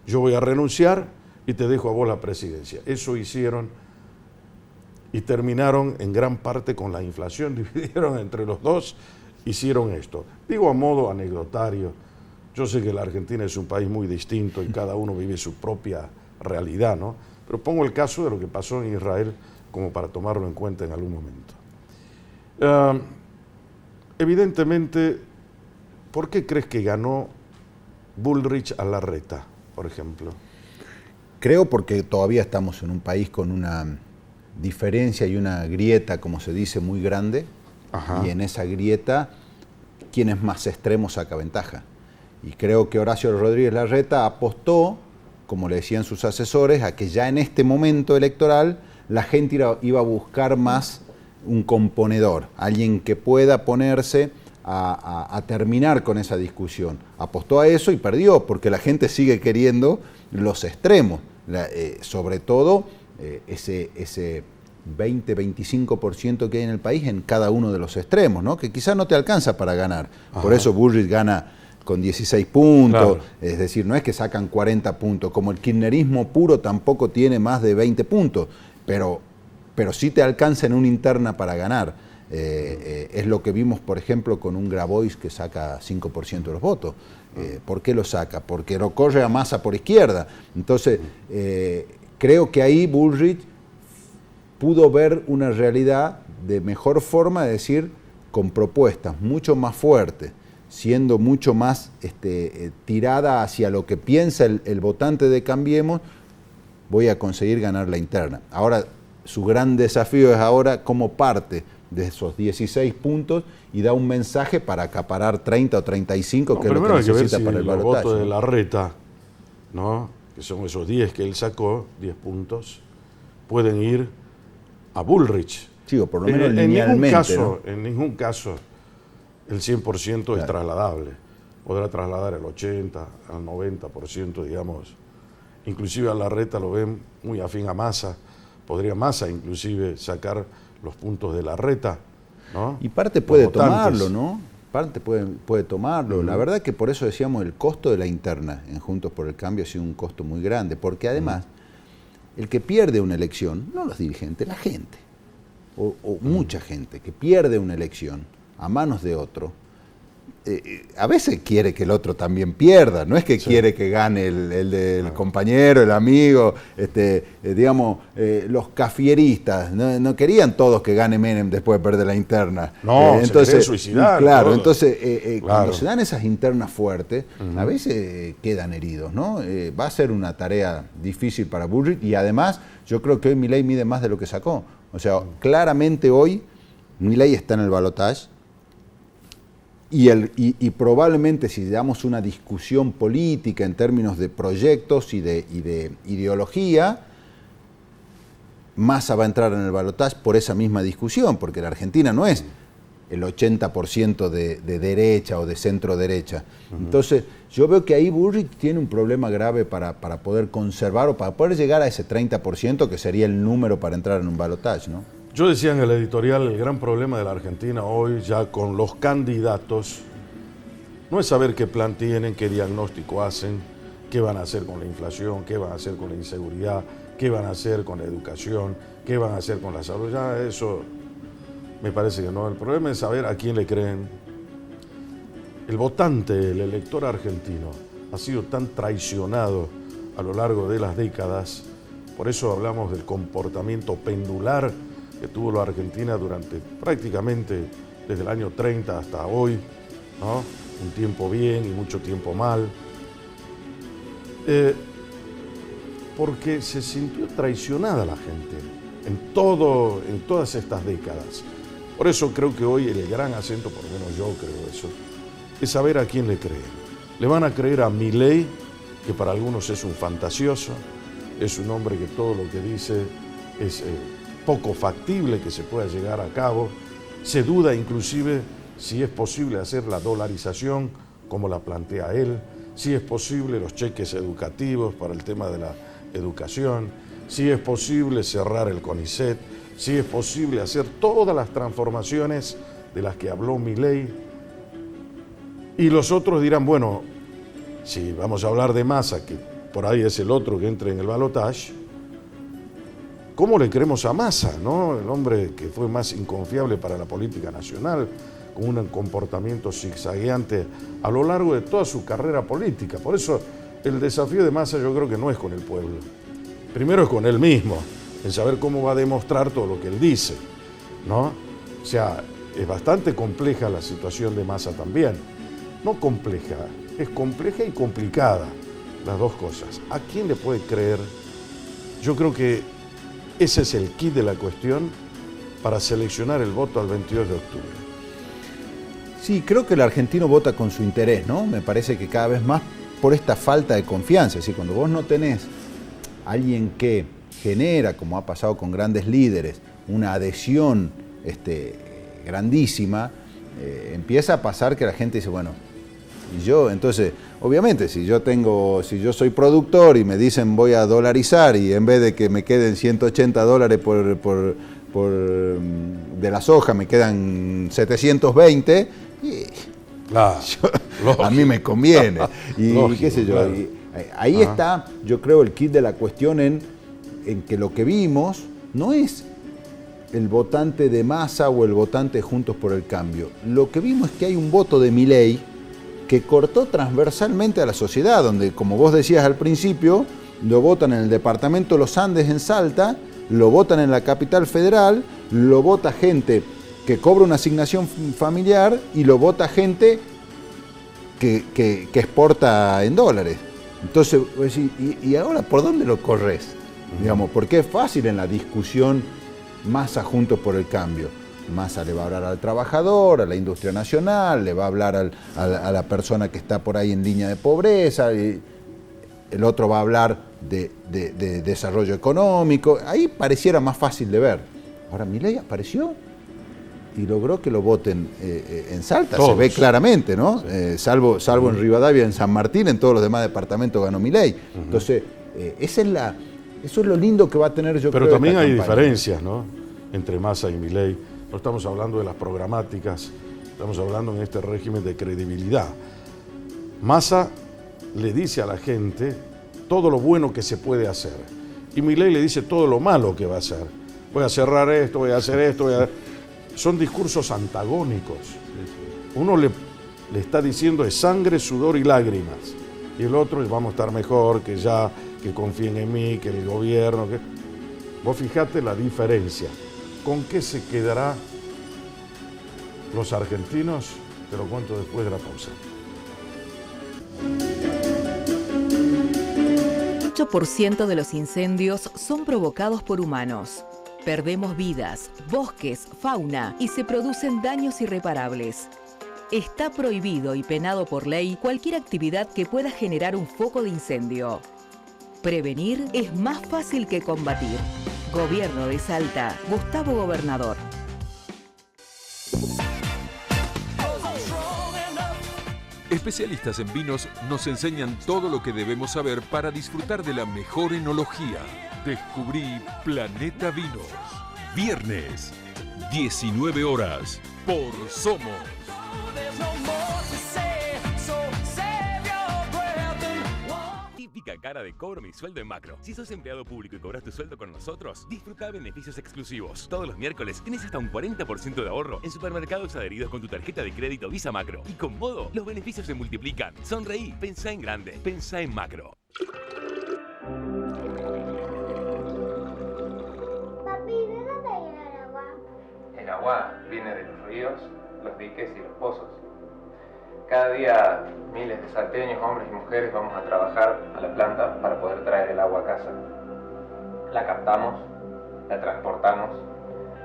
A: Yo voy a renunciar y te dejo a vos la presidencia. Eso hicieron y terminaron en gran parte con la inflación, dividieron entre los dos, hicieron esto. Digo a modo anecdotario, yo sé que la Argentina es un país muy distinto y cada uno vive su propia realidad, ¿no? Pero pongo el caso de lo que pasó en Israel como para tomarlo en cuenta en algún momento. Evidentemente, ¿por qué crees que ganó Bullrich a Larreta, por ejemplo?
H: Creo porque todavía estamos en un país con una diferencia y una grieta, como se dice, muy grande. Ajá. Y en esa grieta, quien es más extremo saca ventaja. Y creo que Horacio Rodríguez Larreta apostó, como le decían sus asesores, a que ya en este momento electoral la gente iba a buscar más un componedor, alguien que pueda ponerse a terminar con esa discusión. Apostó a eso y perdió, porque la gente sigue queriendo los extremos, sobre todo ese 20-25% que hay en el país en cada uno de los extremos, ¿no? Que quizás no te alcanza para ganar. Ajá. Por eso Bullrich gana con 16 puntos, claro. Es decir, no es que sacan 40 puntos, como el kirchnerismo puro tampoco tiene más de 20 puntos, pero sí te alcanza en una interna para ganar. Es lo que vimos, por ejemplo, con un Grabois que saca 5% de los votos. ¿Por qué lo saca? Porque lo corre a Massa por izquierda. Entonces, creo que ahí Bullrich pudo ver una realidad de mejor forma, de decir, con propuestas mucho más fuertes, siendo mucho más tirada hacia lo que piensa el votante de Cambiemos, voy a conseguir ganar la interna. Ahora, su gran desafío es ahora cómo parte de esos 16 puntos y da un mensaje para acaparar 30 o 35, que es lo que necesita
A: si
H: para el balotaje.
A: Los votos de Larreta, ¿no? Que son esos 10 que él sacó, 10 puntos, pueden ir a Bullrich.
H: Sí, o por lo menos linealmente,
A: en ningún caso el 100% claro. Es trasladable. Podrá trasladar el 80, al 90%, digamos. Inclusive a Larreta lo ven muy afín a Massa. Podría Massa inclusive sacar los puntos de Larreta, ¿no?
H: Y parte puede tomarlo, ¿no? Parte puede tomarlo. La verdad que por eso decíamos el costo de la interna en Juntos por el Cambio ha sido un costo muy grande, porque además el que pierde una elección, no los dirigentes, la gente, o mucha gente que pierde una elección a manos de otro, a veces quiere que el otro también pierda, no es que quiere que gane el del compañero, el amigo, digamos, los cafieristas, no querían todos que gane Menem después de perder la interna.
A: No, entonces, se suicidar.
H: Claro,
A: todo.
H: Entonces, cuando se dan esas internas fuertes, a veces quedan heridos, ¿no? Va a ser una tarea difícil para Bullrich y además yo creo que hoy Milei mide más de lo que sacó. O sea, claramente hoy Milei está en el balotaje. Y probablemente si damos una discusión política en términos de proyectos y de ideología, Massa va a entrar en el balotaje por esa misma discusión, porque la Argentina no es el 80% de derecha o de centro derecha. Entonces, yo veo que ahí Bullrich tiene un problema grave para poder conservar o para poder llegar a ese 30% que sería el número para entrar en un balotaje, ¿no?
A: Yo decía en el editorial, el gran problema de la Argentina hoy, ya con los candidatos, no es saber qué plan tienen, qué diagnóstico hacen, qué van a hacer con la inflación, qué van a hacer con la inseguridad, qué van a hacer con la educación, qué van a hacer con la salud. Ya eso me parece que no. El problema es saber a quién le creen. El votante, el elector argentino, ha sido tan traicionado a lo largo de las décadas. Por eso hablamos del comportamiento pendular que tuvo la Argentina durante prácticamente desde el año 30 hasta hoy, ¿no? Un tiempo bien y mucho tiempo mal. Porque se sintió traicionada la gente en todas estas décadas. Por eso creo que hoy el gran acento, por lo menos yo creo eso, es saber a quién le creen. Le van a creer a Milei, que para algunos es un fantasioso, es un hombre que todo lo que dice es poco factible que se pueda llegar a cabo. Se duda inclusive si es posible hacer la dolarización como la plantea él, si es posible los cheques educativos para el tema de la educación, si es posible cerrar el CONICET, si es posible hacer todas las transformaciones de las que habló Milei. Y los otros dirán, bueno, si vamos a hablar de Massa, que por ahí es el otro que entre en el balotaje, ¿cómo le creemos a Massa, no? El hombre que fue más inconfiable para la política nacional, con un comportamiento zigzagueante a lo largo de toda su carrera política. Por eso el desafío de Massa yo creo que no es con el pueblo. Primero es con él mismo, en saber cómo va a demostrar todo lo que él dice, ¿no? O sea, es bastante compleja la situación de Massa también. No compleja, es compleja y complicada, las dos cosas. ¿A quién le puede creer? Yo creo que ese es el kit de la cuestión para seleccionar el voto al 22 de octubre.
H: Sí, creo que el argentino vota con su interés, ¿no? Me parece que cada vez más por esta falta de confianza. Es decir, cuando vos no tenés a alguien que genera, como ha pasado con grandes líderes, una adhesión grandísima, empieza a pasar que la gente dice, bueno, y yo, entonces, obviamente, si yo soy productor y me dicen voy a dolarizar y en vez de que me queden $180 de la soja me quedan 720,
A: Claro,
H: a mí me conviene. Y
A: lógico,
H: qué sé yo,
A: claro.
H: ahí está, yo creo, el kit de la cuestión en que lo que vimos no es el votante de Massa o el votante de Juntos por el Cambio. Lo que vimos es que hay un voto de Milei que cortó transversalmente a la sociedad, donde, como vos decías al principio, lo votan en el departamento de los Andes en Salta, lo votan en la capital federal, lo vota gente que cobra una asignación familiar y lo vota gente que exporta en dólares. Entonces, ¿y ahora por dónde lo corres? Digamos, porque es fácil en la discusión Massa Juntos por el Cambio. Massa le va a hablar al trabajador, a la industria nacional, le va a hablar a la persona que está por ahí en línea de pobreza, y el otro va a hablar de desarrollo económico. Ahí pareciera más fácil de ver. Ahora Milei apareció y logró que lo voten en Salta. Todos. Se ve claramente, ¿no? Sí. Salvo en Rivadavia, en San Martín, en todos los demás departamentos ganó Milei. Entonces, eso es lo lindo que va a tener, yo creo.
A: Pero también hay diferencias, ¿no? Entre Massa y Milei. No estamos hablando de las programáticas, estamos hablando en este régimen de credibilidad. Massa le dice a la gente todo lo bueno que se puede hacer. Y Milei le dice todo lo malo que va a hacer. Voy a cerrar esto, voy a hacer esto, Son discursos antagónicos. Uno le está diciendo es sangre, sudor y lágrimas. Y el otro es vamos a estar mejor, que confíen en mí, que el gobierno. Vos fijate la diferencia. ¿Con qué se quedará los argentinos? Te lo cuento después de la pausa.
B: 8% de los incendios son provocados por humanos. Perdemos vidas, bosques, fauna y se producen daños irreparables. Está prohibido y penado por ley cualquier actividad que pueda generar un foco de incendio. Prevenir es más fácil que combatir. Gobierno de Salta, Gustavo Gobernador.
C: Especialistas en vinos nos enseñan todo lo que debemos saber para disfrutar de la mejor enología. Descubrí Planeta Vinos. Viernes, 19 horas, por Somos.
D: Típica cara de cobro mi sueldo en Macro. Si sos empleado público y cobras tu sueldo con nosotros, disfruta beneficios exclusivos. Todos los miércoles tienes hasta un 40% de ahorro en supermercados adheridos con tu tarjeta de crédito Visa Macro. Y con Modo, los beneficios se multiplican. Sonreí, pensá en grande, pensá en Macro.
E: Papi, ¿de dónde viene el agua?
F: El agua viene de los ríos, los diques y los pozos. Cada día miles de salteños, hombres y mujeres, vamos a trabajar a la planta para poder traer el agua a casa. La captamos, la transportamos,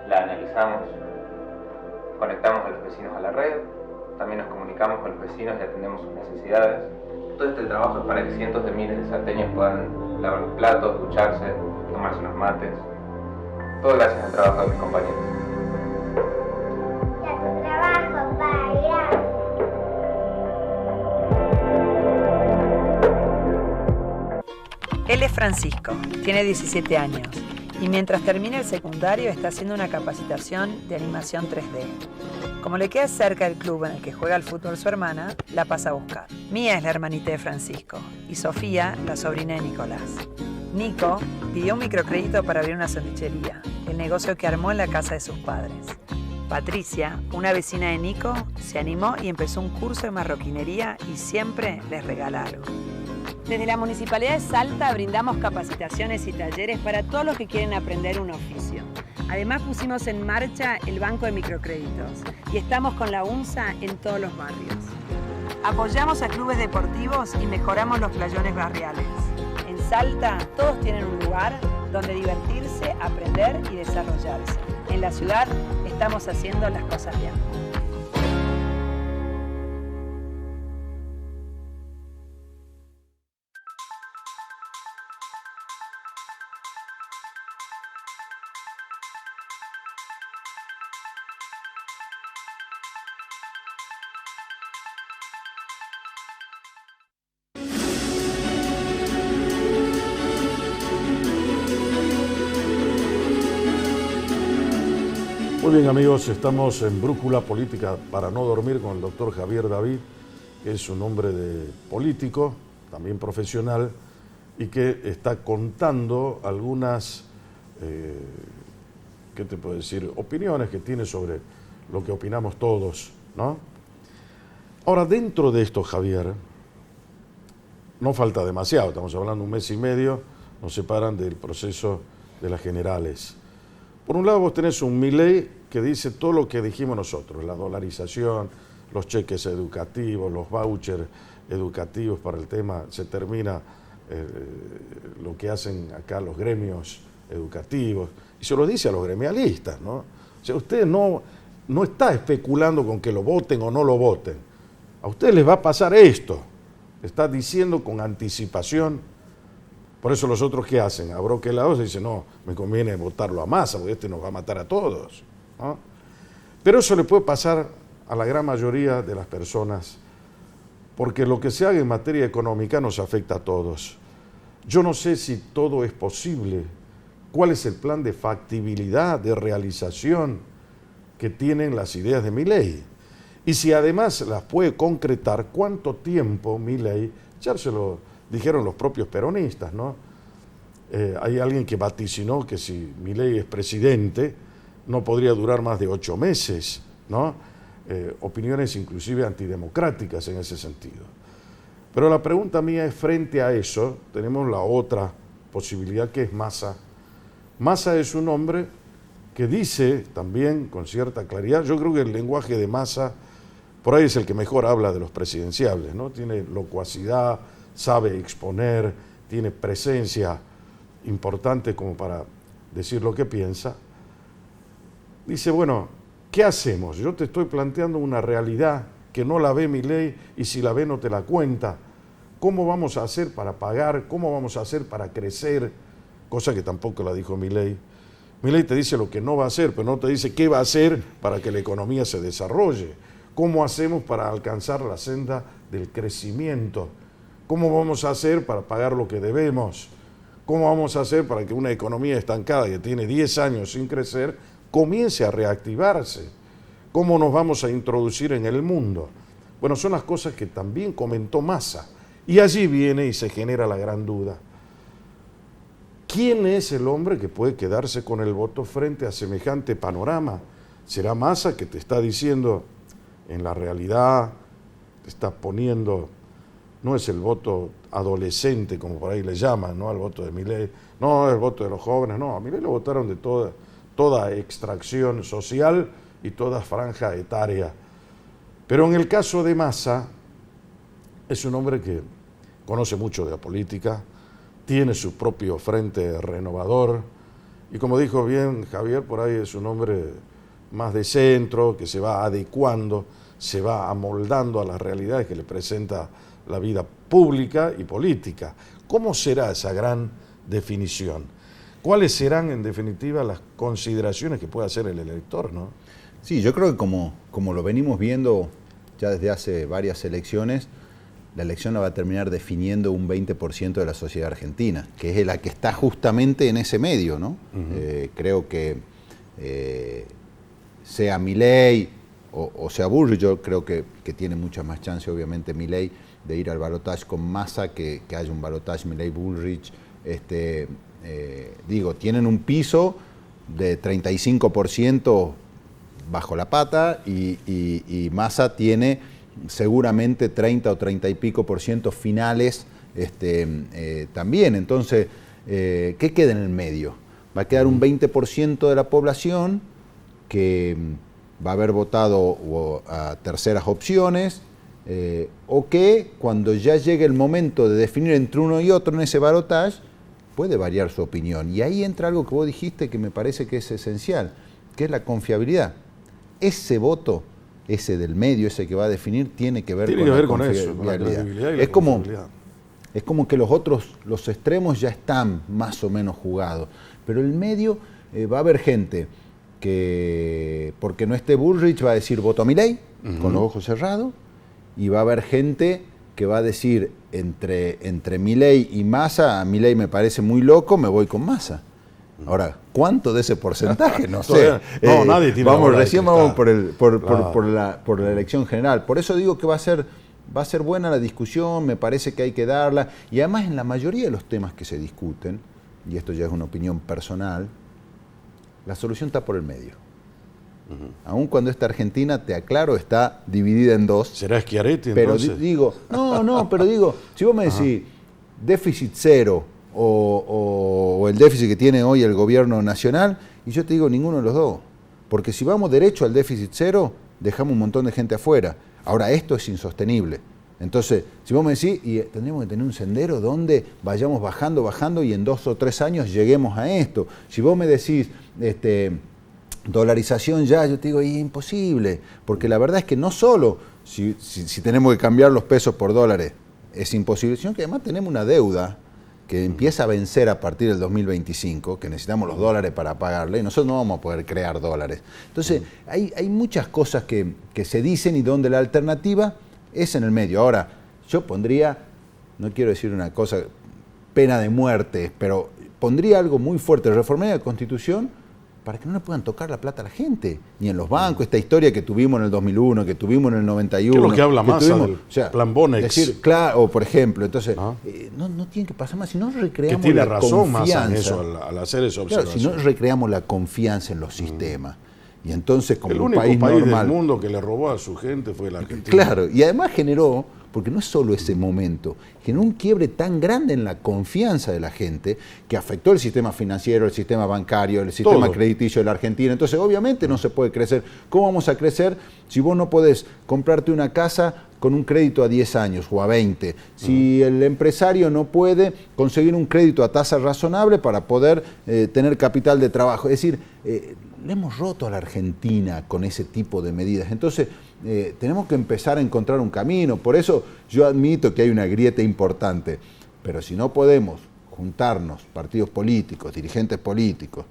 F: la analizamos, conectamos a los vecinos a la red, también nos comunicamos con los vecinos y atendemos sus necesidades. Todo este trabajo es para que cientos de miles de salteños puedan lavar los platos, ducharse, tomarse unos mates. Todo gracias al trabajo de mis compañeros.
E: Y a tu trabajo, Paira.
G: Él es Francisco, tiene 17 años y mientras termina el secundario está haciendo una capacitación de animación 3D. Como le queda cerca el club en el que juega al fútbol su hermana, la pasa a buscar. Mía es la hermanita de Francisco y Sofía, la sobrina de Nicolás. Nico pidió un microcrédito para abrir una sanduichería, el negocio que armó en la casa de sus padres. Patricia, una vecina de Nico, se animó y empezó un curso de marroquinería y siempre les regala algo. Desde la Municipalidad de Salta brindamos capacitaciones y talleres para todos los que quieren aprender un oficio. Además pusimos en marcha el Banco de Microcréditos y estamos con la UNSA en todos los barrios. Apoyamos a clubes deportivos y mejoramos los playones barriales. En Salta todos tienen un lugar donde divertirse, aprender y desarrollarse. En la ciudad estamos haciendo las cosas bien.
A: Muy bien, amigos, estamos en Brújula Política para no dormir con el doctor Javier David, que es un hombre político, también profesional, y que está contando algunas, ¿qué te puedo decir?, opiniones que tiene sobre lo que opinamos todos, ¿no? Ahora, dentro de esto, Javier, no falta demasiado, estamos hablando de un mes y medio, nos separan del proceso de las generales. Por un lado vos tenés un Milei que dice todo lo que dijimos nosotros, la dolarización, los cheques educativos, los vouchers educativos para el tema, se termina lo que hacen acá los gremios educativos, y se lo dice a los gremialistas, ¿no? O sea, usted no está especulando con que lo voten o no lo voten, a ustedes les va a pasar esto, está diciendo con anticipación. Por eso los otros, ¿qué hacen? Abroquelados y dicen, no, me conviene votarlo a Massa, porque este nos va a matar a todos, ¿no? Pero eso le puede pasar a la gran mayoría de las personas, porque lo que se haga en materia económica nos afecta a todos. Yo no sé si todo es posible. ¿Cuál es el plan de factibilidad, de realización que tienen las ideas de Milei? Y si además las puede concretar, ¿cuánto tiempo Milei? Ya se lo dijeron los propios peronistas, ¿no? Hay alguien que vaticinó que si Milei es presidente no podría durar más de 8 meses, ¿no? Opiniones inclusive antidemocráticas en ese sentido. Pero la pregunta mía es, frente a eso, tenemos la otra posibilidad que es Massa. Massa es un hombre que dice también con cierta claridad, yo creo que el lenguaje de Massa por ahí es el que mejor habla de los presidenciables, ¿no? Tiene locuacidad, sabe exponer, tiene presencia importante como para decir lo que piensa. Dice, bueno, ¿qué hacemos? Yo te estoy planteando una realidad que no la ve Milei y si la ve no te la cuenta. ¿Cómo vamos a hacer para pagar? ¿Cómo vamos a hacer para crecer? Cosa que tampoco la dijo Milei. Milei te dice lo que no va a hacer, pero no te dice qué va a hacer para que la economía se desarrolle. ¿Cómo hacemos para alcanzar la senda del crecimiento? ¿Cómo vamos a hacer para pagar lo que debemos? ¿Cómo vamos a hacer para que una economía estancada que tiene 10 años sin crecer comience a reactivarse? ¿Cómo nos vamos a introducir en el mundo? Bueno, son las cosas que también comentó Massa. Y allí viene y se genera la gran duda. ¿Quién es el hombre que puede quedarse con el voto frente a semejante panorama? ¿Será Massa que te está diciendo en la realidad, te está poniendo... No es el voto adolescente, como por ahí le llaman, ¿no? Al voto de Milei. No, es el voto de los jóvenes. No, a Milei lo votaron de toda extracción social y toda franja etaria. Pero en el caso de Massa, es un hombre que conoce mucho de la política, tiene su propio frente renovador, y como dijo bien Javier, por ahí es un hombre más de centro, que se va adecuando, se va amoldando a las realidades que le presenta la vida pública y política. ¿Cómo será esa gran definición? ¿Cuáles serán, en definitiva, las consideraciones que puede hacer el elector, ¿no?
H: Sí, yo creo que como lo venimos viendo ya desde hace varias elecciones, la elección la va a terminar definiendo un 20% de la sociedad argentina, que es la que está justamente en ese medio, ¿no? Creo que sea Milei o sea Bullrich, yo creo que tiene mucha más chance, obviamente, Milei de ir al balotaje con Massa, que haya un balotaje Milei-Bullrich. Tienen un piso de 35% bajo la pata y Massa tiene seguramente 30 o 30 y pico % finales también. Entonces, ¿qué queda en el medio? Va a quedar un 20% de la población que va a haber votado a terceras opciones, o que cuando ya llegue el momento de definir entre uno y otro en ese balotaje, puede variar su opinión. Y ahí entra algo que vos dijiste que me parece que es esencial, que es la confiabilidad. Ese voto, ese del medio, ese que va a definir, tiene que ver con la confiabilidad. Es como que los extremos ya están más o menos jugados, pero el medio va a haber gente que, porque no esté Bullrich, va a decir voto a Milei, con los ojos cerrados, y va a haber gente que va a decir entre Milei y Massa, a Milei me parece muy loco, me voy con Massa. Ahora, ¿cuánto de ese porcentaje? No sé.
A: Nadie tiene
H: recién vamos por la elección general. Por eso digo que va a ser buena la discusión, me parece que hay que darla. Y además, en la mayoría de los temas que se discuten, y esto ya es una opinión personal, la solución está por el medio. Aun cuando esta Argentina, te aclaro, está dividida en dos.
A: ¿Será Schiaretti
H: entonces?
A: Pero
H: digo, si vos me decís déficit cero o el déficit que tiene hoy el gobierno nacional, y yo te digo ninguno de los dos. Porque si vamos derecho al déficit cero, dejamos un montón de gente afuera. Ahora, esto es insostenible. Entonces, si vos me decís, y tendremos que tener un sendero donde vayamos bajando, y en 2 o 3 años lleguemos a esto. Si vos me decís, dolarización ya, yo te digo, es imposible, porque la verdad es que no solo si tenemos que cambiar los pesos por dólares es imposible, sino que además tenemos una deuda que empieza a vencer a partir del 2025, que necesitamos los dólares para pagarle, y nosotros no vamos a poder crear dólares. Entonces, hay muchas cosas que se dicen y donde la alternativa es en el medio. Ahora, yo pondría, no quiero decir una cosa, pena de muerte, pero pondría algo muy fuerte, reformaría la Constitución para que no le puedan tocar la plata a la gente, ni en los bancos, esta historia que tuvimos en el 2001, que tuvimos en el 91.
A: ¿Qué es lo que habla más del plan Bonex?
H: Decir, claro, o por ejemplo, entonces, no tiene que pasar más, si no recreamos
A: que tiene
H: la
A: razón
H: confianza.
A: Más en eso, al hacer esa observación.
H: Claro, si no recreamos la confianza en los sistemas. Y entonces, como
A: el
H: un
A: único
H: país normal,
A: del mundo que le robó a su gente fue la Argentina.
H: Claro, y además generó, porque no es solo ese momento, generó un quiebre tan grande en la confianza de la gente que afectó el sistema financiero, el sistema bancario, el sistema crediticio de la Argentina. Entonces, obviamente no se puede crecer. ¿Cómo vamos a crecer si vos no podés comprarte una casa con un crédito a 10 años o a 20? Si el empresario no puede conseguir un crédito a tasa razonable para poder tener capital de trabajo. Es decir, le hemos roto a la Argentina con ese tipo de medidas. Entonces, tenemos que empezar a encontrar un camino. Por eso yo admito que hay una grieta importante. Pero si no podemos juntarnos, partidos políticos, dirigentes políticos,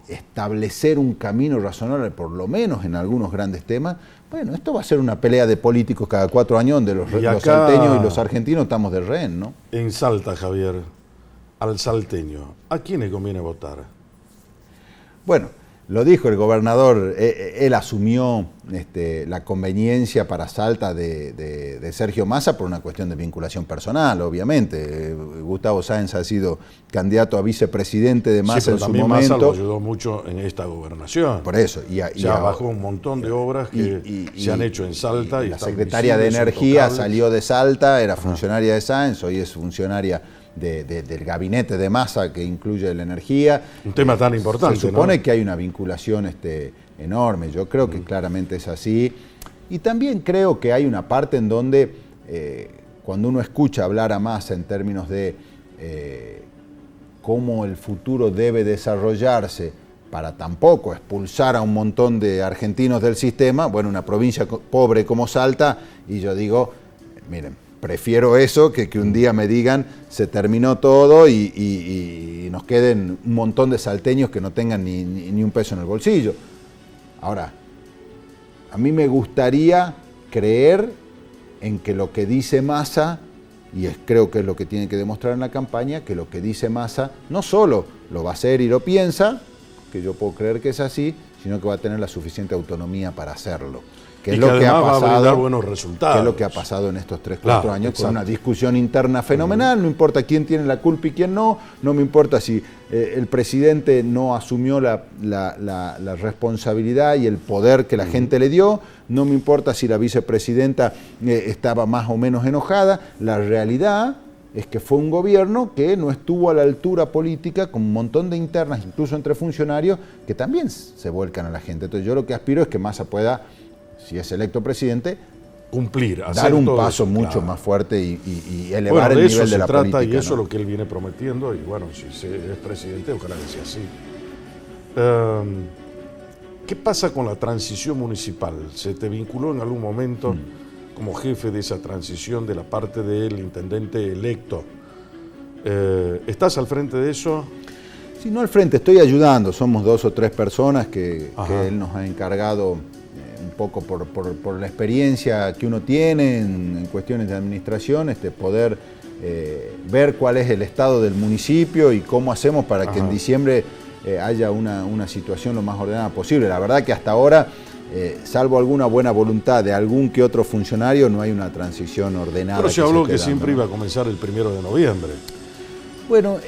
H: establecer un camino razonable, por lo menos en algunos grandes temas, bueno, esto va a ser una pelea de políticos cada 4 años donde los salteños y los argentinos estamos de rehén, ¿no?
A: En Salta, Javier, al salteño, ¿a quién le conviene votar?
H: Bueno, lo dijo el gobernador, él asumió la conveniencia para Salta de Sergio Massa por una cuestión de vinculación personal, obviamente. Gustavo Sáenz ha sido candidato a vicepresidente de Massa en su momento.
A: Massa lo ayudó mucho en esta gobernación.
H: Por eso.
A: Ya bajó un montón de obras que se han hecho en Salta.
H: Y la secretaria de Energía salió de Salta, era funcionaria de Sáenz, hoy es funcionaria del gabinete de Massa que incluye la energía.
A: Un tema tan importante.
H: Se supone que hay una vinculación enorme. Yo creo que claramente es así. Y también creo que hay una parte en donde cuando uno escucha hablar a Massa en términos de cómo el futuro debe desarrollarse para tampoco expulsar a un montón de argentinos del sistema, bueno, una provincia pobre como Salta, y yo digo, miren, prefiero eso que un día me digan se terminó todo y nos queden un montón de salteños que no tengan ni un peso en el bolsillo. Ahora, a mí me gustaría creer en que lo que dice Massa, y creo que es lo que tiene que demostrar en la campaña, que lo que dice Massa no solo lo va a hacer y lo piensa, que yo puedo creer que es así, sino que va a tener la suficiente autonomía para hacerlo. Que es lo que ha pasado,
A: va a brindar buenos resultados.
H: Que es lo que ha pasado en estos 3-4 años, con una discusión interna fenomenal. No importa quién tiene la culpa y quién no. No me importa si el presidente no asumió la responsabilidad y el poder que la gente le dio. No me importa si la vicepresidenta estaba más o menos enojada. La realidad es que fue un gobierno que no estuvo a la altura política, con un montón de internas, incluso entre funcionarios, que también se vuelcan a la gente. Entonces yo lo que aspiro es que Massa pueda, si es electo presidente,
A: cumplir,
H: dar un paso mucho más fuerte y elevar el nivel de la política.
A: Y eso es lo que él viene prometiendo, y bueno, si es presidente, ojalá que sea así. ¿Qué pasa con la transición municipal? ¿Se te vinculó en algún momento como jefe de esa transición de la parte del intendente electo? ¿Estás al frente de eso?
H: Sí, no al frente, estoy ayudando. Somos 2 o 3 personas que él nos ha encargado, un poco por la experiencia que uno tiene en cuestiones de administración, poder ver cuál es el estado del municipio y cómo hacemos para que en diciembre haya una situación lo más ordenada posible. La verdad que hasta ahora, salvo alguna buena voluntad de algún que otro funcionario, no hay una transición ordenada.
A: Pero se habló que siempre iba a comenzar el 1 de noviembre.
H: Bueno,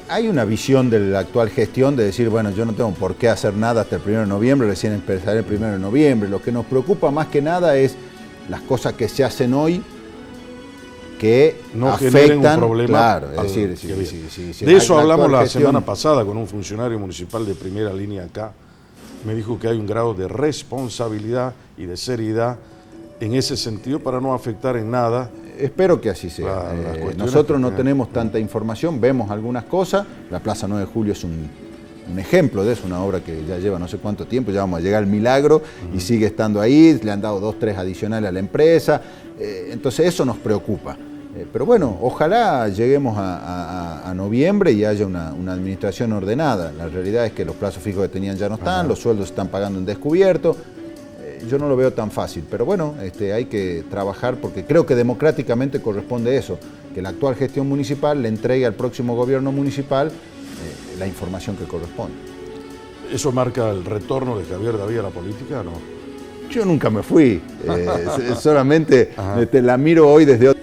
H: hay una visión de la actual gestión de decir, bueno, yo no tengo por qué hacer nada hasta el 1 de noviembre, recién empezaré el 1 de noviembre. Lo que nos preocupa más que nada es las cosas que se hacen hoy que
A: no
H: afectan,
A: un problema.
H: Claro, es decir,
A: sí. De eso hablamos la semana pasada con un funcionario municipal de primera línea acá. Me dijo que hay un grado de responsabilidad y de seriedad en ese sentido para no afectar en nada.
H: Espero que así sea. Nosotros no tenemos tanta información, vemos algunas cosas. La Plaza 9 de Julio es un ejemplo de eso, una obra que ya lleva no sé cuánto tiempo, ya vamos a llegar al milagro y sigue estando ahí. Le han dado 2 o 3 adicionales a la empresa. Entonces eso nos preocupa. Pero bueno, ojalá lleguemos a noviembre y haya una administración ordenada. La realidad es que los plazos fijos que tenían ya no están, los sueldos se están pagando en descubierto. Yo no lo veo tan fácil, pero bueno, hay que trabajar porque creo que democráticamente corresponde eso, que la actual gestión municipal le entregue al próximo gobierno municipal la información que corresponde.
A: ¿Eso marca el retorno de Javier David a la política o no?
H: Yo nunca me fui, solamente la miro hoy desde otro